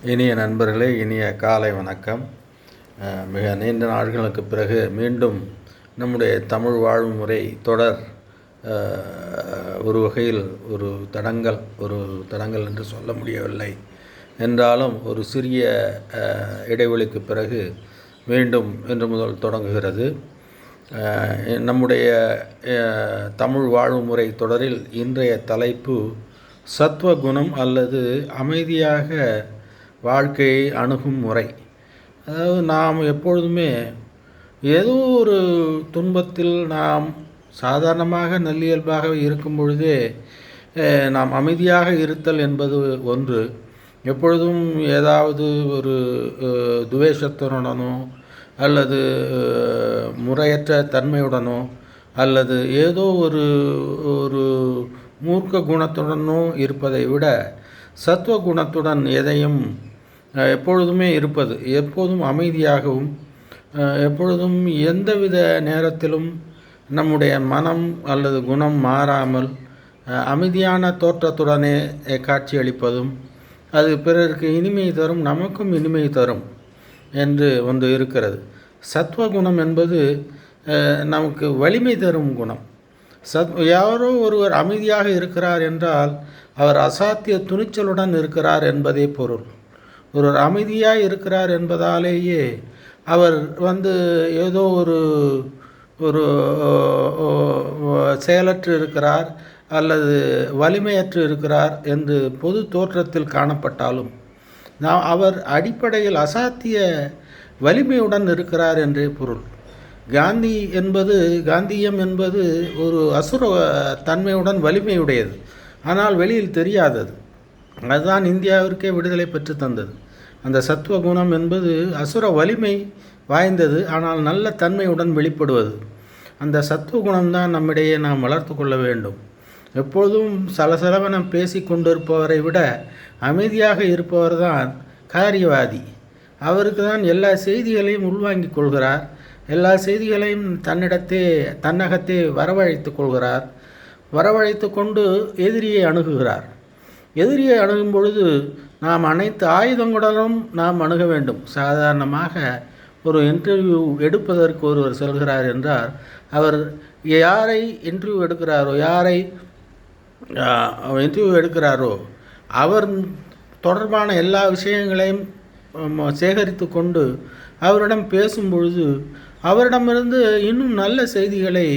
இனிய நண்பர்களே, இனிய காலை வணக்கம். மிக நீண்ட நாட்களுக்கு பிறகு மீண்டும் நம்முடைய தமிழ் வாழ்முறை தொடர் ஒரு வகையில் ஒரு தடங்கல் என்று சொல்ல முடியவில்லை என்றாலும் ஒரு சிறிய இடைவெளிக்கு பிறகு மீண்டும் இன்று முதல் தொடங்குகிறது. நம்முடைய தமிழ் வாழ்முறை தொடரில் இன்றைய தலைப்பு சத்வகுணம் அல்லது அமைதியாக வாழ்க்கையை அணுகும் முறை. அதாவது நாம் எப்பொழுதுமே ஏதோ ஒரு துன்பத்தில் நாம் சாதாரணமாக நல்லியல்பாக இருக்கும் பொழுதே நாம் அமைதியாக இருத்தல் என்பது ஒன்று. எப்பொழுதும் ஏதாவது ஒரு துவேஷத்துடனோ அல்லது முறையற்ற தன்மையுடனோ அல்லது ஏதோ ஒரு மூர்க்க குணத்துடனோ இருப்பதை விட சத்துவ குணத்துடன் எதையும் எப்பொழுதுமே இருப்பது, எப்போதும் அமைதியாகவும் எப்பொழுதும் எந்தவித நேரத்திலும் நம்முடைய மனம் அல்லது குணம் மாறாமல் அமைதியான தோற்றத்துடனே காட்சியளிப்பதும் அது பிறருக்கு இனிமை தரும், நமக்கும் இனிமை தரும் என்று ஒன்று இருக்கிறது. சத்வகுணம் என்பது நமக்கு வலிமை தரும் குணம். யாரோ ஒருவர் அமைதியாக இருக்கிறார் என்றால் அவர் அசாத்திய துணிச்சலுடன் இருக்கிறார் என்பதே பொருள். ஒருவர் அமைதியாக இருக்கிறார் என்பதாலேயே அவர் ஏதோ ஒரு செயலற்று இருக்கிறார் அல்லது வலிமையற்று இருக்கிறார் என்று பொது தோற்றத்தில் காணப்பட்டாலும் அவர் அடிப்படையில் அசாத்திய வலிமையுடன் இருக்கிறார் என்றே பொருள். காந்தியம் என்பது ஒரு அசுர தன்மையுடன் வலிமையுடையது, ஆனால் வெளியில் தெரியாதது. அதுதான் இந்தியாவிற்கே விடுதலை பெற்று தந்தது. அந்த சத்துவகுணம் என்பது அசுர வலிமை வாய்ந்தது, ஆனால் நல்ல தன்மையுடன் வெளிப்படுவது. அந்த சத்துவகுணம்தான் நம்மிடையே நாம் வளர்த்து கொள்ள வேண்டும். எப்பொழுதும் சலசலவென பேசி கொண்டிருப்பவரை விட அமைதியாக இருப்பவர் தான் காரியவாதி. அவருக்கு தான் எல்லா செய்திகளையும் உள்வாங்கிக் கொள்கிறார், எல்லா செய்திகளையும் தன்னகத்தே வரவழைத்து கொள்கிறார். வரவழைத்து கொண்டு எதிரியை அணுகுகிறார். எதிரியை அணுகும் பொழுது நாம் அனைத்து ஆயுதங்களுடனும் நாம் அணுக வேண்டும். சாதாரணமாக ஒரு இன்டர்வியூ எடுப்பதற்கு ஒருவர் செல்கிறார் என்றால் அவர் யாரை இன்டர்வியூ எடுக்கிறாரோ அவர் தொடர்பான எல்லா விஷயங்களையும் சேகரித்து கொண்டு அவரிடம் பேசும் பொழுது அவரிடமிருந்து இன்னும் நல்ல செய்திகளை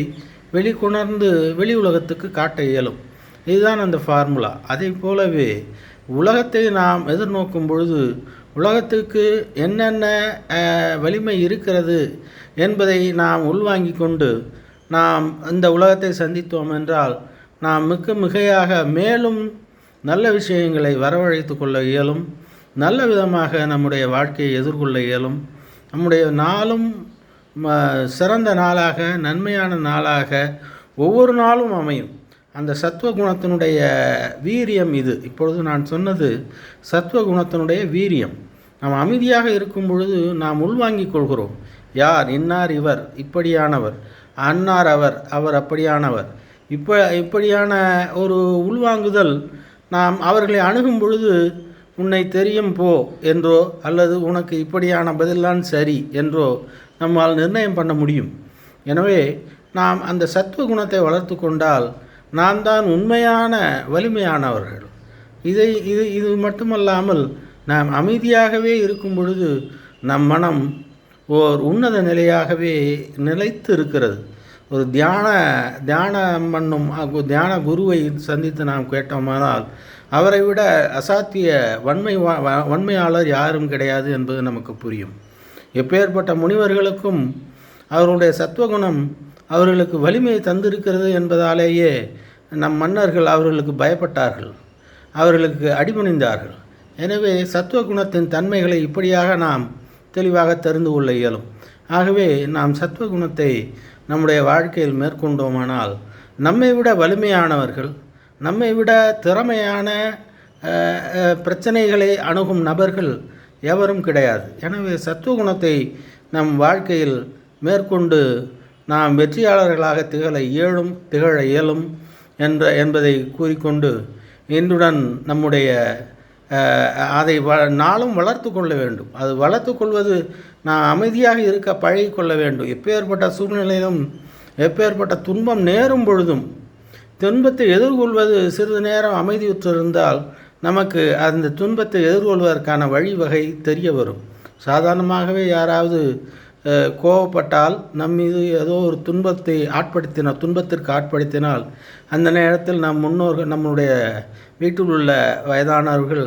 வெளிக்கொணர்ந்து வெளி உலகத்துக்கு காட்ட இயலும். இதுதான் அந்த ஃபார்முலா. அதை போலவே உலகத்தை நாம் எதிர்நோக்கும் பொழுது உலகத்துக்கு என்னென்ன வலிமை இருக்கிறது என்பதை நாம் உள்வாங்கி கொண்டு நாம் இந்த உலகத்தை சந்தித்தோம் என்றால் நாம் மிகையாக மேலும் நல்ல விஷயங்களை வரவழைத்து கொள்ள இயலும். நல்ல விதமாக நம்முடைய வாழ்க்கையை எதிர்கொள்ள இயலும். நம்முடைய நாளும் சிறந்த நாளாக, நன்மையான நாளாக ஒவ்வொரு நாளும் அமையும். அந்த சத்துவகுணத்தினுடைய வீரியம் இது. இப்பொழுது நான் சொன்னது சத்துவகுணத்தினுடைய வீரியம். நாம் அமைதியாக இருக்கும் பொழுது நாம் உள்வாங்கிக் கொள்கிறோம். யார் இன்னார், இவர் இப்படியானவர், அன்னார் அவர் அப்படியானவர், இப்படியான ஒரு உள்வாங்குதல். நாம் அவர்களை அணுகும் பொழுது உன்னை தெரியும் போ என்றோ அல்லது உனக்கு இப்படியான பதில்தான் சரி என்றோ நம்மால் நிர்ணயம் பண்ண முடியும். எனவே நாம் அந்த சத்துவகுணத்தை வளர்த்து கொண்டால் நாம் தான் உண்மையான வலிமையானவர்கள். இது மட்டுமல்லாமல் நாம் அமைதியாகவே இருக்கும் பொழுது நம் மனம் ஓர் உன்னத நிலையாகவே நிலைத்து இருக்கிறது. ஒரு தியானம் பண்ணும் தியான குருவை சந்தித்து நாம் கேட்டோமானால் அவரை விட அசாத்திய வன்மையாளர் யாரும் கிடையாது என்பது நமக்கு புரியும். எப்பேற்பட்ட முனிவர்களுக்கும் அவர்களுடைய சத்துவகுணம் அவர்களுக்கு வலிமையை தந்திருக்கிறது என்பதாலேயே நம் மன்னர்கள் அவர்களுக்கு பயப்பட்டார்கள், அவர்களுக்கு அடிபணிந்தார்கள். எனவே சத்துவகுணத்தின் தன்மைகளை இப்படியாக நாம் தெளிவாக தெரிந்து கொள்ள இயலும். ஆகவே நாம் சத்துவகுணத்தை நம்முடைய வாழ்க்கையில் மேற்கொண்டோமானால் நம்மை விட வலிமையானவர்கள், நம்மை விட திறமையான பிரச்சனைகளை அணுகும் நபர்கள் எவரும் கிடையாது. எனவே சத்துவகுணத்தை நம் வாழ்க்கையில் மேற்கொண்டு நாம் வெற்றியாளர்களாக திகழ இயலும் என்பதை கூறிக்கொண்டு இன்றுடன் நம்முடைய அதை நாளும் வளர்த்து கொள்ள வேண்டும். அது வளர்த்து கொள்வது நான் அமைதியாக இருக்க பழகி கொள்ள வேண்டும். எப்பேற்பட்ட சூழ்நிலையிலும் எப்பேற்பட்ட துன்பம் நேரும் பொழுதும் துன்பத்தை எதிர்கொள்வது சிறிது நேரம் அமைதியுற்றிருந்தால் நமக்கு அந்த துன்பத்தை எதிர்கொள்வதற்கான வழிவகை தெரிய வரும். சாதாரணமாகவே யாராவது கோபப்பட்டால் நம் மீது ஏதோ ஒரு துன்பத்திற்கு ஆட்படுத்தினால் அந்த நேரத்தில் நம் முன்னோர்கள் நம்முடைய வீட்டில் உள்ள வயதானவர்கள்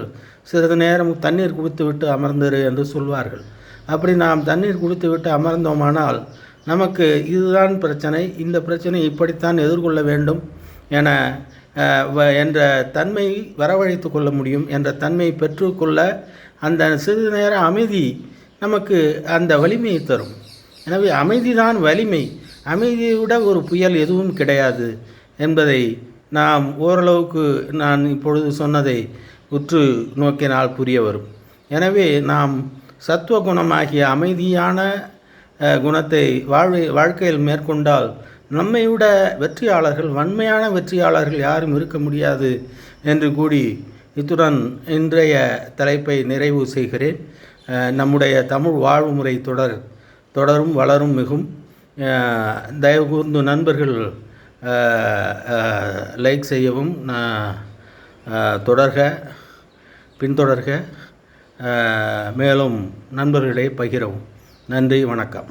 சிறிது நேரம் தண்ணீர் குடித்துவிட்டு அமர்ந்திரு என்று சொல்வார்கள். அப்படி நாம் தண்ணீர் குடித்துவிட்டு அமர்ந்தோமானால் நமக்கு இதுதான் பிரச்சனை, இந்த பிரச்சனை இப்படித்தான் எதிர்கொள்ள வேண்டும் என்ற தன்மை வரவழைத்து கொள்ள முடியும். என்ற தன்மை பெற்றுக்கொள்ள அந்த சிறிது நேர அமைதி நமக்கு அந்த வலிமையை தரும். எனவே அமைதிதான் வலிமை. அமைதியை விட ஒரு புயல் எதுவும் கிடையாது என்பதை நாம் ஓரளவுக்கு நான் இப்பொழுது சொன்னதை உற்று நோக்கினால் புரிய வரும். எனவே நாம் சத்துவ குணமாகிய அமைதியான குணத்தை வாழ்க்கையில் மேற்கொண்டால் நம்மை விட வெற்றியாளர்கள், வன்மையான வெற்றியாளர்கள் யாரும் இருக்க முடியாது என்று கூறி இத்துடன் இன்றைய தலைப்பை நிறைவு செய்கிறேன். நம்முடைய தமிழ் வாழ்வுமுறை தொடரும் வளரும் மிகும். தயவுகூர்ந்து நண்பர்கள் லைக் செய்யவும், பின்தொடர்க, மேலும் நண்பர்களை பகிரவும். நன்றி, வணக்கம்.